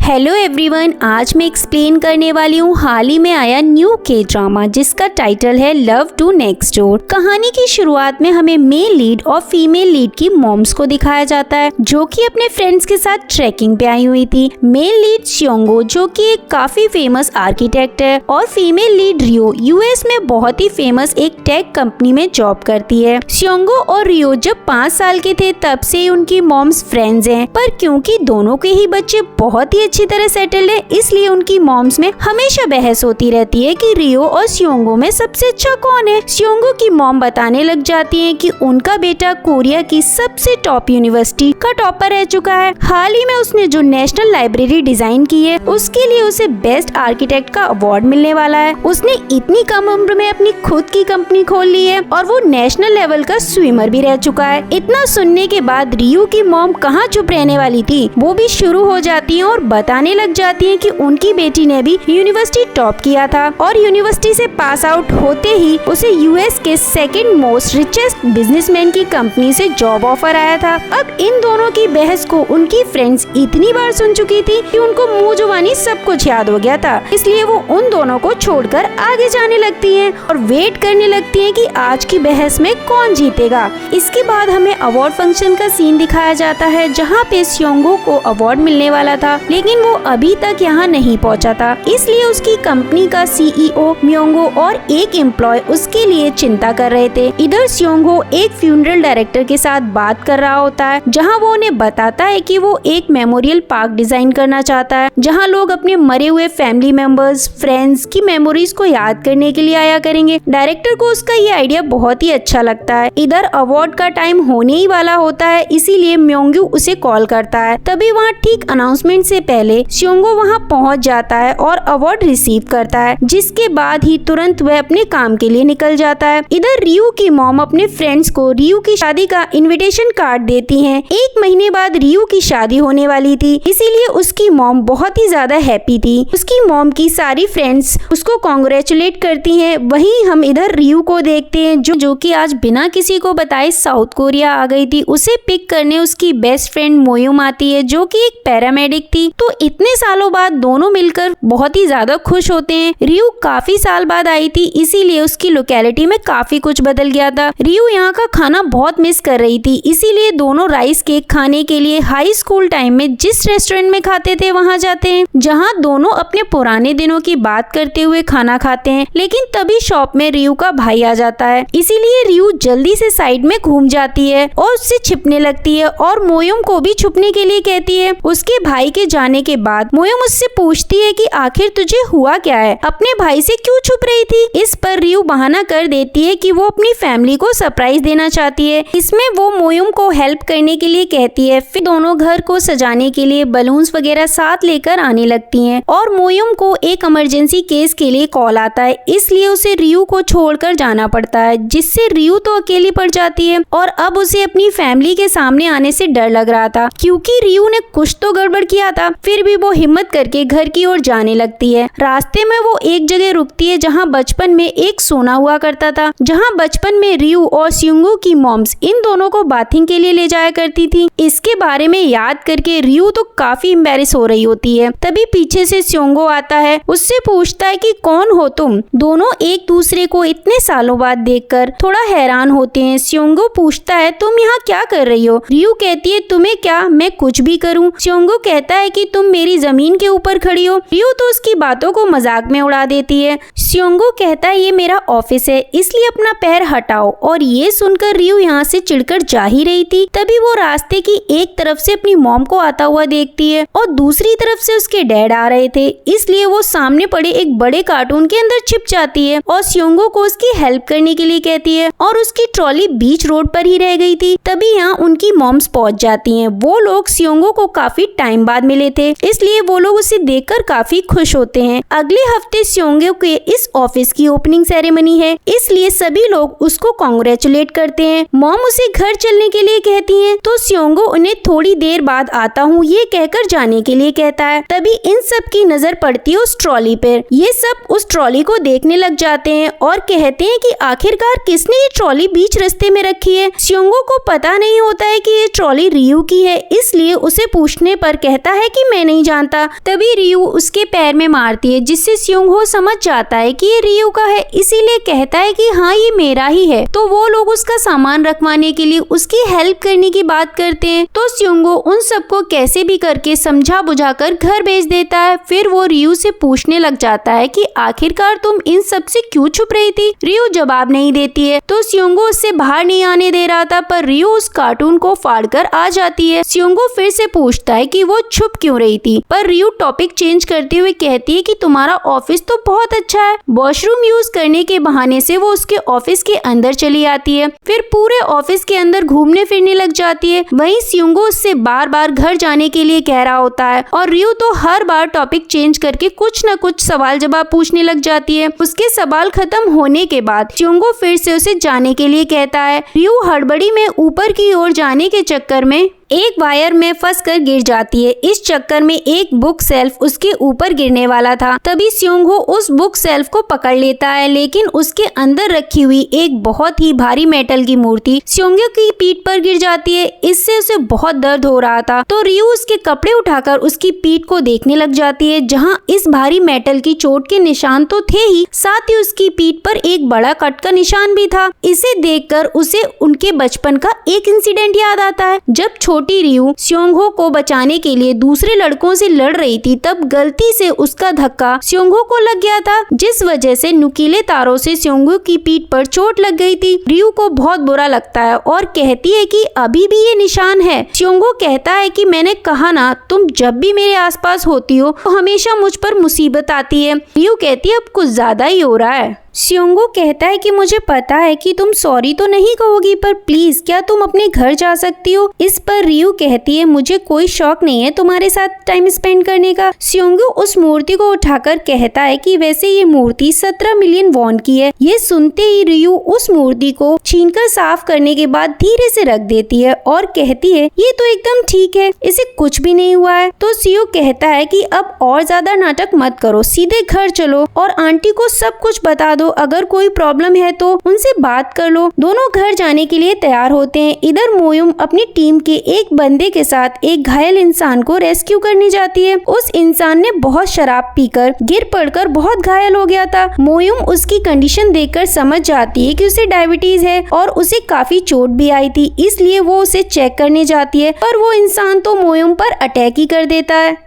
Hello everyone, आज मैं explain करने वाली हूँ हाल ही में आया न्यू के ड्रामा जिसका टाइटल है लव टू नेक्स्ट डोर। कहानी की शुरुआत में हमें मेल लीड और फीमेल लीड की मॉम्स को दिखाया जाता है जो कि अपने फ्रेंड्स के साथ ट्रैकिंग पे आई हुई थी। मेल लीड स्योंगो जो कि एक काफी फेमस आर्किटेक्ट है और फीमेल लीड रियो यूएस में बहुत ही फेमस एक टेक कंपनी में जॉब करती है। स्योंगो और रियो जब 5 साल के थे तब से ही उनकी मॉम्स फ्रेंड्स हैं, पर क्योंकि दोनों के ही बच्चे बहुत ही अच्छी तरह सेटल्ड है इसलिए उनकी मॉम्स में हमेशा बहस होती रहती है कि रियो और स्योंगो में सबसे अच्छा कौन है। स्योंगो की मॉम बताने लग जाती है कि उनका बेटा कोरिया की सबसे टॉप यूनिवर्सिटी का टॉपर रह चुका है। हाल ही में उसने जो नेशनल लाइब्रेरी डिजाइन की है उसके लिए उसे बेस्ट आर्किटेक्ट का अवार्ड मिलने वाला है। उसने इतनी कम उम्र में अपनी खुद की कंपनी खोल ली है और वो नेशनल लेवल का स्विमर भी रह चुका है। इतना सुनने के बाद रियो की मॉम कहाँ चुप रहने वाली थी, वो भी शुरू हो जाती है और बताने लग जाती है कि उनकी बेटी ने भी यूनिवर्सिटी टॉप किया था और यूनिवर्सिटी से पास आउट होते ही उसे यूएस के सेकंड मोस्ट रिचेस्ट बिजनेसमैन की कंपनी से जॉब ऑफर आया था। अब इन दोनों की बहस को उनकी फ्रेंड्स इतनी बार सुन चुकी थी कि उनको मुंह जुबानी सब कुछ याद हो गया था, इसलिए वो उन दोनों को छोड़कर आगे जाने लगती हैं और वेट करने लगती हैं कि आज की बहस में कौन जीतेगा। इसके बाद हमें अवार्ड फंक्शन का सीन दिखाया जाता है जहाँ पे स्योंगो को अवार्ड मिलने वाला था लेकिन वो अभी तक यहाँ नहीं पहुँचा था, इसलिए उसकी कंपनी का सीईओ म्योंगो और एक एम्प्लॉय उसके लिए चिंता कर रहे थे। इधर स्योंगो एक फ्यूनरल डायरेक्टर के साथ बात कर रहा होता है जहाँ वो उन्हें बताता है कि वो एक मेमोरियल पार्क डिजाइन करना चाहता है जहाँ लोग अपने मरे हुए फैमिली मेंबर्स फ्रेंड्स की मेमोरीज को याद करने के लिए आया करेंगे। डायरेक्टर को उसका ये आइडिया बहुत ही अच्छा लगता है। इधर अवार्ड का टाइम होने ही वाला होता है इसीलिए म्योंगू उसे कॉल करता है। तभी वहाँ ठीक अनाउंसमेंट से पहले स्योंगो वहाँ पहुँच जाता है और अवार्ड रिसीव करता है, जिसके बाद ही तुरंत वह अपने काम के लिए निकल जाता है। इधर रियो की मॉम अपने फ्रेंड्स को रियो की शादी का इनविटेशन कार्ड देती हैं। 1 महीने बाद रियो की शादी होने वाली थी इसीलिए उसकी मॉम बहुत ही ज्यादा हैप्पी थी। उसकी मॉम की सारी फ्रेंड्स उसको कांग्रेचुलेट करती हैं। वहीं हम इधर रियो को देखते हैं जो कि आज बिना किसी को बताए साउथ कोरिया आ गई थी। उसे पिक करने उसकी बेस्ट फ्रेंड मोयुम आती है जो कि एक पैरामेडिक थी। तो इतने सालों बाद दोनों मिलकर बहुत ही ज्यादा खुश होते हैं। रियो काफी साल बाद आई थी इसीलिए उसकी लोकेलिटी में काफी कुछ बदल गया था। रियो यहाँ का खाना बहुत मिस कर रही थी इसीलिए दोनों राइस केक खाने के लिए हाई स्कूल टाइम में जिस रेस्टोरेंट में खाते थे वहाँ जाते हैं, जहाँ दोनों अपने पुराने दिनों की बात करते हुए खाना खाते हैं। लेकिन तभी शॉप में रियो का भाई आ जाता है इसीलिए रियो जल्दी से साइड में घूम जाती है और उससे छिपने लगती है और मोयुम को भी छुपने के लिए कहती है। उसके भाई के जाने के बाद मोयुम उससे पूछती है कि आखिर तुझे हुआ क्या है, अपने भाई से क्यों छुप रही थी। इस पर रियो बहाना कर देती है कि वो अपनी फैमिली को सरप्राइज देना चाहती है। इसमें वो मोयुम को हेल्प करने के लिए कहती है। फिर दोनों घर को सजाने के लिए बलून्स वगैरह साथ लेकर आने लगती हैं और मोयुम को एक इमरजेंसी केस के लिए कॉल आता है इसलिए उसे रियो को छोड़कर जाना पड़ता है, जिससे रियो तो अकेली पड़ जाती है और अब उसे अपनी फैमिली के सामने आने से डर लग रहा था क्योंकि रियो ने कुछ तो गड़बड़ किया था। फिर भी वो हिम्मत करके घर की ओर जाने लगती है। रास्ते में वो एक जगह रुकती है जहाँ बचपन में एक सोना हुआ करता था, जहाँ बचपन में रियो और स्योंगो की मॉम्स इन दोनों को बाथिंग के लिए ले जाया करती थी। इसके बारे में याद करके रियो तो काफी एम्बैरेस हो रही होती है। तभी पीछे से स्योंगो आता है, उससे पूछता है कि कौन हो तुम। दोनों एक दूसरे को इतने सालों बाद देखकर थोड़ा हैरान होते हैं। स्योंगो पूछता है तुम यहाँ क्या कर रही हो। रियो कहती है तुम्हें क्या, मैं कुछ भी करूँ। स्योंगो कहता है कि तुम मेरी जमीन के ऊपर खड़ी हो। रियो तो उसकी बातों को मजाक में उड़ा देती है। स्योंगो कहता है ये मेरा ऑफिस है इसलिए अपना पैर हटाओ, और ये सुनकर रियो यहाँ से चिढ़कर जा ही रही थी। तभी वो रास्ते की एक तरफ से अपनी मॉम को आता हुआ देखती है और दूसरी तरफ से उसके डैड आ रहे थे, इसलिए वो सामने पड़े एक बड़े कार्टून के अंदर छिप जाती है और स्योंगो को उसकी हेल्प करने के लिए कहती है और उसकी ट्रॉली बीच रोड पर ही रह गई थी। तभी यहाँ उनकी मॉम्स पहुँच जाती है। वो लोग स्योंगो को काफी टाइम बाद मिले थे इसलिए वो लोग उसे देखकर काफी खुश होते हैं। अगले हफ्ते स्योंगो के इस ऑफिस की ओपनिंग सेरेमनी है इसलिए सभी लोग उसको कांग्रेचुलेट करते हैं। मॉम उसे घर चलने के लिए कहती हैं तो स्योंगो उन्हें थोड़ी देर बाद आता हूँ ये कहकर जाने के लिए कहता है। तभी इन सब की नजर पड़ती है उस ट्रॉली पर। ये सब उस ट्रॉली को देखने लग जाते हैं और कहते हैं कि आखिरकार किसने ये ट्रॉली बीच रास्ते में रखी है। स्योंगो को पता नहीं होता है कि ये ट्रॉली रियो की है इसलिए उसे पूछने पर कहता है कि मैं नहीं जानता। तभी रियू उसके पैर में मारती है, जिससे स्योंगहो समझ जाता है कि ये रियू का है, इसीलिए कहता है कि हाँ ये मेरा ही है। तो वो लोग उसका सामान रखवाने के लिए उसकी हेल्प करने की बात करते हैं। तो स्योंगहो उन सबको कैसे भी करके समझा बुझाकर घर भेज देता है। फिर वो रियू से पूछने लग जाता है कि आखिरकार तुम इन सब से क्यों छुप रही थी। रियू जवाब नहीं देती है। तो स्योंगहो उससे बाहर नहीं आने दे रहा था, पर रियू उस कार्टून को फाड़कर आ जाती है। स्योंगहो फिर से पूछता है कि वो छुप क्यों रही थी, पर रियू टॉपिक चेंज करते हुए कहती है कि तुम्हारा ऑफिस तो बहुत अच्छा है। वॉशरूम यूज करने के बहाने से वो उसके ऑफिस के अंदर चली आती है। फिर पूरे ऑफिस के अंदर घूमने फिरने लग जाती है। वहीं स्योंगहो उससे बार बार घर जाने के लिए कह रहा होता है और रियू तो हर बार टॉपिक चेंज करके कुछ न कुछ सवाल जवाब पूछने लग जाती है। उसके सवाल खत्म होने के बाद स्योंगहो फिर से उसे जाने के लिए कहता है। रियू हड़बड़ी में ऊपर की ओर जाने के चक्कर में एक वायर में फंसकर गिर जाती है। इस चक्कर में एक बुक सेल्फ उसके ऊपर गिरने वाला था। तभी स्योंगहो उस बुक सेल्फ को पकड़ लेता है, लेकिन उसके अंदर रखी हुई एक बहुत ही भारी मेटल की मूर्ति स्योंगहो की पीठ पर गिर जाती है। इससे उसे बहुत दर्द हो रहा था। तो रियू उसके कपड़े उठाकर उसकी पीठ को देखने लग जाती है, जहाँ इस भारी मेटल की चोट के निशान तो थे ही, साथ ही उसकी पीठ पर एक बड़ा कट का निशान भी था। इसे देखकर उसे उनके बचपन का एक इंसिडेंट याद आता है। जब छोटी रियू स्योंगहो को बचाने के लिए दूसरे लड़कों से लड़ रही थी, तब गलती से उसका धक्का स्योंगहो को लग गया था, जिस वजह से नुकीले तारों से स्योंगहो की पीठ पर चोट लग गई थी। रियू को बहुत बुरा लगता है और कहती है कि अभी भी ये निशान है। स्योंगहो कहता है कि मैंने कहा ना, तुम जब भी मेरे आसपास होती हो तो हमेशा मुझ पर मुसीबत आती है। रियू कहती है अब कुछ ज्यादा ही हो रहा है। स्योंगहो कहता है कि मुझे पता है कि तुम सॉरी तो नहीं कहोगी, पर प्लीज क्या तुम अपने घर जा सकती हो। इस पर रियू कहती है मुझे कोई शौक नहीं है तुम्हारे साथ टाइम स्पेंड करने का। स्योंगहो उस मूर्ति को उठाकर कहता है कि वैसे ये मूर्ति 17 मिलियन वॉन की है। ये सुनते ही रियू उस मूर्ति को छीनकर साफ करने के बाद धीरे से रख देती है और कहती है ये तो एकदम ठीक है, इसे कुछ भी नहीं हुआ है। तो सियो कहता है कि अब और ज्यादा नाटक मत करो, सीधे घर चलो और आंटी को सब कुछ बता दो। अगर कोई प्रॉब्लम है तो उनसे बात कर लो। दोनों घर जाने के लिए तैयार होते हैं। इधर मोयुम अपनी टीम के एक बंदे के साथ एक घायल इंसान को रेस्क्यू करने जाती है। उस इंसान ने बहुत शराब पीकर गिर पड़कर बहुत घायल हो गया था। मोयुम उसकी कंडीशन देखकर समझ जाती है कि उसे डायबिटीज है और उसे काफी चोट भी आई थी, इसलिए वो उसे चेक करने जाती है। पर वो इंसान तो मोयुम पर अटैक ही कर देता है।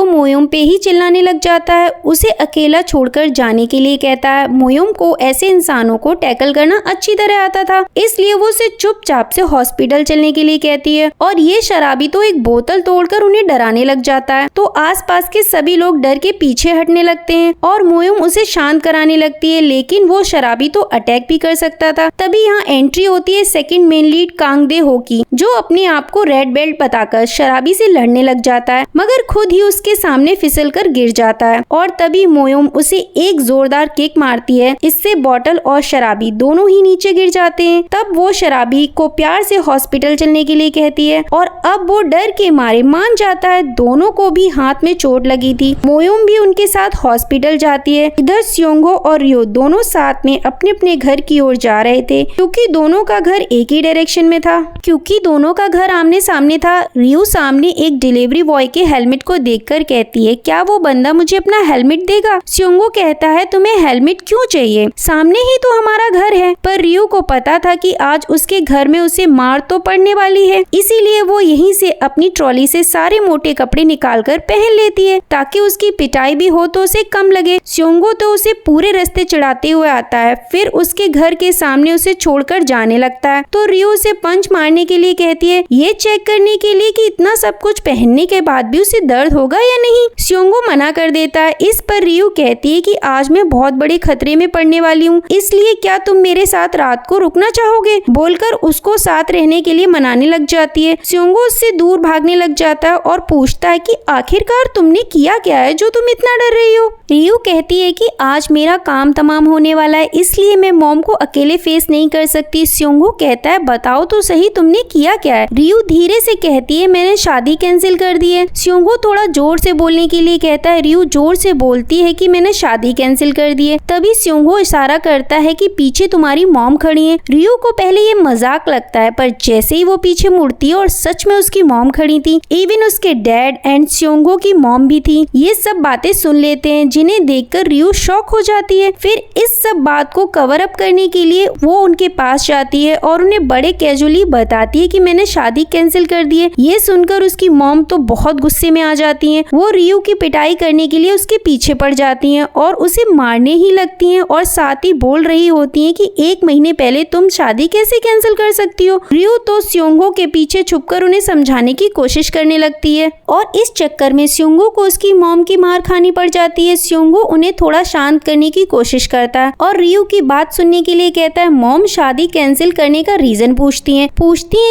मोयुम पे ही चिल्लाने लग जाता है, उसे अकेला छोड़कर जाने के लिए कहता है। मोयुम को ऐसे इंसानों को टैकल करना अच्छी तरह आता था, इसलिए वो उसे चुपचाप से हॉस्पिटल चलने के लिए कहती है और ये शराबी तो एक बोतल तोड़कर उन्हें डराने लग जाता है। तो आसपास के सभी लोग डर के पीछे हटने लगते हैं और मोयुम उसे शांत कराने लगती है, लेकिन वो शराबी तो अटैक भी कर सकता था। तभी यहाँ एंट्री होती है सेकंड मेन लीड कांग दे हो की, जो अपने आप को रेड बेल्ट बताकर शराबी से लड़ने लग जाता है, मगर खुद ही उसके सामने फिसलकर गिर जाता है। और तभी मोयुम उसे एक जोरदार किक मारती है, इससे बोतल और शराबी दोनों ही नीचे गिर जाते हैं। तब वो शराबी को प्यार से हॉस्पिटल चलने के लिए कहती है और अब वो डर के मारे मान जाता है। दोनों को भी हाथ में चोट लगी थी। मोयुम भी उनके साथ हॉस्पिटल जाती है। इधर स्योंगहो और रियो दोनों साथ में अपने अपने घर की ओर जा रहे थे, क्योंकि दोनों का घर एक ही डायरेक्शन में था, क्योंकि दोनों का घर आमने सामने था। रियो सामने एक डिलीवरी बॉय के हेलमेट को देखकर कहती है क्या वो बंदा मुझे अपना हेलमेट देगा। स्योंगहो कहता है तुम्हें हेलमेट क्यों चाहिए, सामने ही तो हमारा घर है। पर रियो को पता था कि आज उसके घर में उसे मार तो पड़ने वाली है, इसीलिए वो यहीं से अपनी ट्रॉली से सारे मोटे कपड़े निकालकर पहन लेती है, ताकि उसकी पिटाई भी हो तो उसे कम लगे। स्योंगहो तो उसे पूरे रास्ते चढ़ाते हुए आता है, फिर उसके घर के सामने उसे छोड़कर जाने लगता है। तो रियो उसे पंच मारने के लिए कहती है, ये चेक करने के लिए कि इतना सब कुछ पहनने के बाद भी उसे दर्द होगा या नहीं। स्योंगहो मना कर देता है। इस पर रियो कहती है कि आज मैं बहुत बड़े खतरे में पड़ने वाली हूँ, इसलिए क्या तुम मेरे साथ रात को रुकना चाहोगे, बोलकर उसको साथ रहने के लिए मनाने लग जाती है। स्योंगहो उससे दूर भागने लग जाता है और पूछता है कि आखिरकार तुमने किया क्या है जो तुम इतना डर रही हो। रियो कहती है कि आज मेरा काम तमाम होने वाला है, इसलिए मैं मॉम को अकेले फेस नहीं कर सकती। स्योंगहो कहता है बताओ तो सही तुमने किया क्या है। रियो धीरे से कहती है मैंने शादी कैंसिल कर दी है। स्योंगहो थोड़ा जोर से बोलने के लिए कहता है। रियू जोर से बोलती है कि मैंने शादी कैंसिल कर दी है। तभी स्योंगहो इशारा करता है कि पीछे तुम्हारी मॉम खड़ी है। रियू को पहले ये मजाक लगता है, पर जैसे ही वो पीछे मुड़ती है और सच में उसकी मॉम खड़ी थी, इवन उसके डैड एंड स्योंगहो की मॉम भी थी। ये सब बातें सुन लेते हैं, जिन्हें देखकर रियू शॉक हो जाती है। फिर इस सब बात को कवर अप करने के लिए वो उनके पास जाती है और उन्हें बड़े कैजुअली बताती है कि मैंने शादी कैंसिल कर दी है। ये सुनकर उसकी मॉम तो बहुत गुस्से में आ जाती हैं। वो रियू की पिटाई करने के लिए उसके पीछे पड़ जाती हैं और उसे मारने ही लगती हैं और साथ ही बोल रही होती हैं कि 1 महीने पहले तुम शादी कैसे कैंसिल कर सकती हो। रियू तो स्योंगहो के पीछे छुपकर उन्हें समझाने की कोशिश करने लगती है और इस चक्कर में स्योंगहो को उसकी मॉम की मार खानी पड़ जाती है। स्योंगहो उन्हें थोड़ा शांत करने की कोशिश करता है और रियू की बात सुनने के लिए कहता है। मॉम शादी कैंसिल करने का रीजन पूछती हैं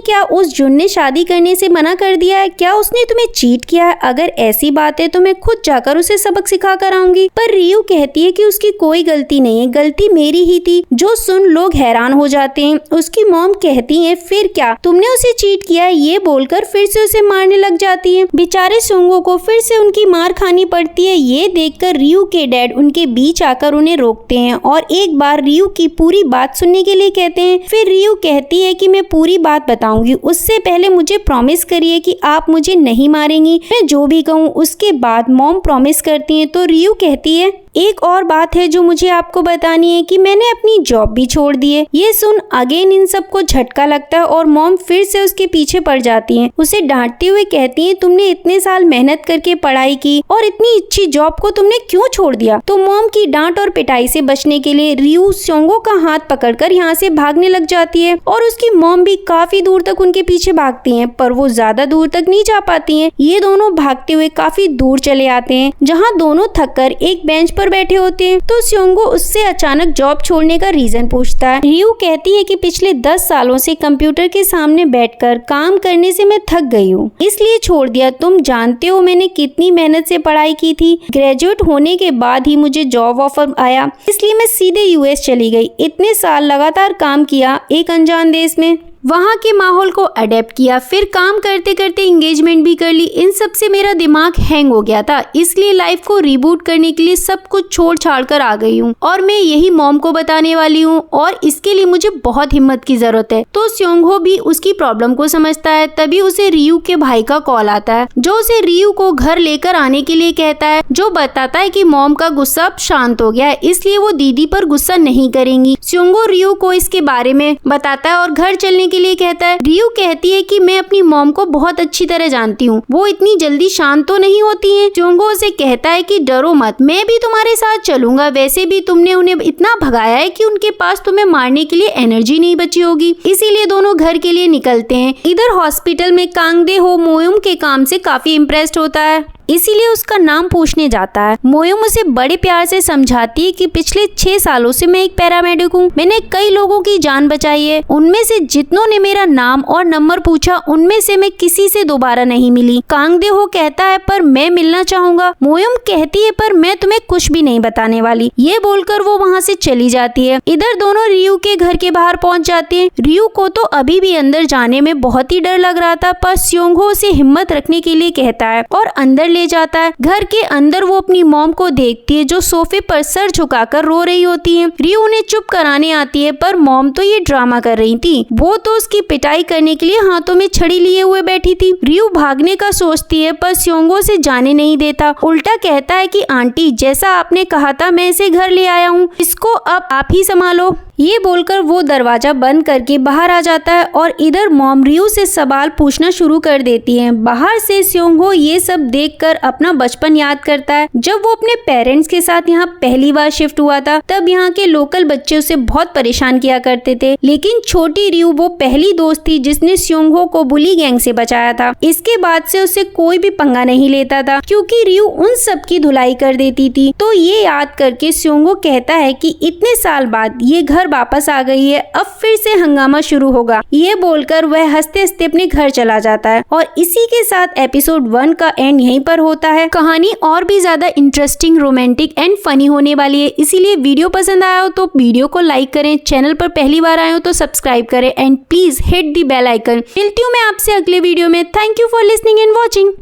क्या उस जुन ने शादी करने से मना कर दिया है? क्या उसने तुम्हें चीट किया है? अगर ऐसी बात है तो मैं खुद जाकर उसे सबक सिखा कर आऊंगी। पर रियू कहती है कि उसकी कोई गलती नहीं है, गलती मेरी ही थी। जो सुन लोग हैरान हो जाते हैं। उसकी मॉम कहती है फिर क्या तुमने उसे चीट किया है? ये बोलकर फिर से उसे मारने लग जाती है। बेचारे स्योंगहो को फिर से उनकी मार खानी पड़ती है। ये देखकर रियू के डैड उनके बीच आकर उन्हें रोकते हैं और एक बार रियू की पूरी बात सुनने के लिए कहते हैं। फिर रियू कहती है कि मैं पूरी बात बताऊंगी, उससे पहले मुझे प्रॉमिस करिए कि आप मुझे नहीं मारेंगी। मैं जो भी कहूँ उसके बाद मॉम प्रॉमिस करती है। तो रियू कहती है एक और बात है जो मुझे आपको बतानी है कि मैंने अपनी जॉब भी छोड़ दी है। ये सुन अगेन इन सबको झटका लगता है और मॉम फिर से उसके पीछे पड़ जाती हैं। उसे डांटते हुए कहती हैं तुमने इतने साल मेहनत करके पढ़ाई की और इतनी अच्छी जॉब को तुमने क्यों छोड़ दिया? तो मॉम की डांट और पिटाई से बचने के लिए रियू स्योंगहो का हाथ पकड़कर यहाँ से भागने लग जाती है और उसकी मॉम भी काफी दूर तक उनके पीछे भागती हैं, पर वो ज्यादा दूर तक नहीं जा पाती हैं। ये दोनों भागते हुए काफी दूर चले आते हैं, जहाँ दोनों थककर एक बेंच पर बैठे होते हैं। तो स्योंगहो उससे अचानक जॉब छोड़ने का रीजन पूछता है। रियू कहती है कि पिछले 10 सालों से कंप्यूटर के सामने बैठकर काम करने से मैं थक गई हूँ, इसलिए छोड़ दिया। तुम जानते हो मैंने कितनी मेहनत से पढ़ाई की थी। ग्रेजुएट होने के बाद ही मुझे जॉब ऑफर आया, इसलिए मैं सीधे यूएस चली गई। इतने साल लगातार काम किया एक अनजान देश में, वहाँ के माहौल को अडेप्ट किया, फिर काम करते करते एंगेजमेंट भी कर ली। इन सब से मेरा दिमाग हैंग हो गया था, इसलिए लाइफ को रिबूट करने के लिए सब कुछ छोड़ छाड़ कर आ गई हूँ और मैं यही मॉम को बताने वाली हूँ और इसके लिए मुझे बहुत हिम्मत की जरूरत है। तो स्योंगहो भी उसकी प्रॉब्लम को समझता है। तभी उसे रियू के भाई का कॉल आता है, जो उसे रियू को घर लेकर आने के लिए कहता है, जो बताता है कि मॉम का गुस्सा अब शांत हो गया है, इसलिए वो दीदी पर गुस्सा नहीं करेंगी। स्योंगहो रियू को इसके बारे में बताता है और घर चलने के लिए कहता है। रियू कहती है कि मैं अपनी मॉम को बहुत अच्छी तरह जानती हूँ, वो इतनी जल्दी शांत तो नहीं होती हैं। स्योंगहो उसे कहता है कि डरो मत, मैं भी तुम्हारे साथ चलूंगा। वैसे भी तुमने उन्हें इतना भगाया है कि उनके पास तुम्हें मारने के लिए एनर्जी नहीं बची होगी। इसीलिए दोनों घर के लिए निकलते हैं। इधर हॉस्पिटल में कांगदे हो मोयुम के काम से काफी इम्प्रेस्ड होता है, इसीलिए उसका नाम पूछने जाता है। मोयुम उसे बड़े प्यार से समझाती है कि पिछले 6 सालों से मैं एक पैरामेडिक हूँ, मैंने कई लोगों की जान बचाई है। उनमें से जितनों ने मेरा नाम और नंबर पूछा, उनमें से मैं किसी से दोबारा नहीं मिली। कांगदे हो कहता है पर मैं मिलना चाहूंगा। मोयुम कहती है पर मैं तुम्हें कुछ भी नहीं बताने वाली। ये बोलकर वो वहाँ से चली जाती है। इधर दोनों रियू के घर के बाहर पहुँच जाते हैं। रियू को तो अभी भी अंदर जाने में बहुत ही डर लग रहा था, पर स्योंगहो उसे हिम्मत रखने के लिए कहता है और अंदर ले जाता है। घर के अंदर वो अपनी मॉम को देखती है, जो सोफे पर सर झुकाकर रो रही होती है। रियू उन्हें चुप कराने आती है, पर मॉम तो ये ड्रामा कर रही थी। वो तो उसकी पिटाई करने के लिए हाथों में छड़ी लिए हुए बैठी थी। रियू भागने का सोचती है, पर स्योंगहो से जाने नहीं देता। उल्टा कहता है कि आंटी, जैसा आपने कहा था मैं इसे घर ले आया हूँ, इसको अब आप ही संभालो। ये बोलकर वो दरवाजा बंद करके बाहर आ जाता है और इधर मॉम रियू से सवाल पूछना शुरू कर देती है। बाहर से स्योंगहो ये सब देखकर अपना बचपन याद करता है। जब वो अपने पेरेंट्स के साथ यहाँ पहली बार शिफ्ट हुआ था, तब यहाँ के लोकल बच्चे उसे बहुत परेशान किया करते थे। लेकिन छोटी रियू वो पहली दोस्त थी जिसने स्योंगहो को बुली गैंग से बचाया था। इसके बाद से उसे कोई भी पंगा नहीं लेता था, क्योंकि रियू उन सब की धुलाई कर देती थी। तो ये याद करके स्योंगहो कहता है कि इतने साल बाद ये घर वापस आ गई है, अब फिर से हंगामा शुरू होगा। ये बोलकर वह हंसते हंसते अपने घर चला जाता है और इसी के साथ एपिसोड 1 का एंड यहीं पर होता है। कहानी और भी ज्यादा इंटरेस्टिंग, रोमांटिक एंड फनी होने वाली है, इसीलिए वीडियो पसंद आया हो तो वीडियो को लाइक करें, चैनल पर पहली बार आए हो तो सब्सक्राइब करें and please hit the bell icon. मिलती हूँ मैं आपसे अगले वीडियो में। Thank you for listening and watching.